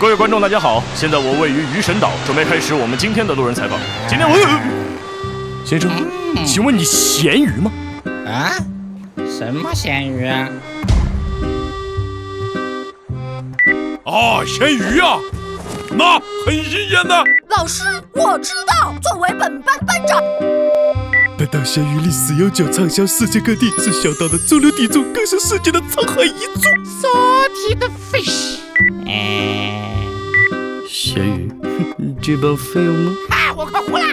各位观众，大家好！现在我位于鱼神岛，准备开始我们今天的路人采访。今天先生，请问你咸鱼吗？啊？什么咸鱼啊？啊，咸鱼啊，那很新鲜的。老师，我知道，作为本班班长，本岛咸鱼历史悠久，畅销世界各地，是小岛的中流砥柱，更是世界的沧海遗珠。Salty fish。咸鱼，这帮废物吗？啊，我快糊了。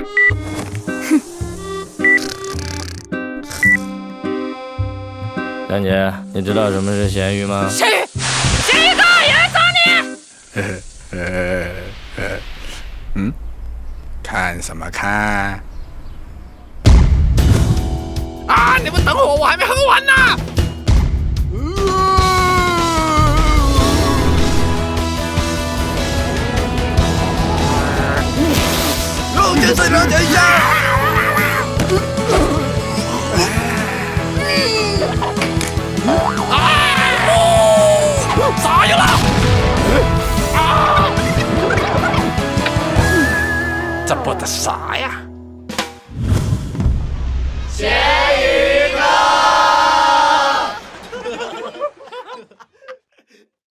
丹姐，你知道什么是咸鱼吗？咸鱼哥也找你。看什么看？啊！你们等会我还没喝完呢。肉先生，了解一下。咋样了？这播的啥呀？咸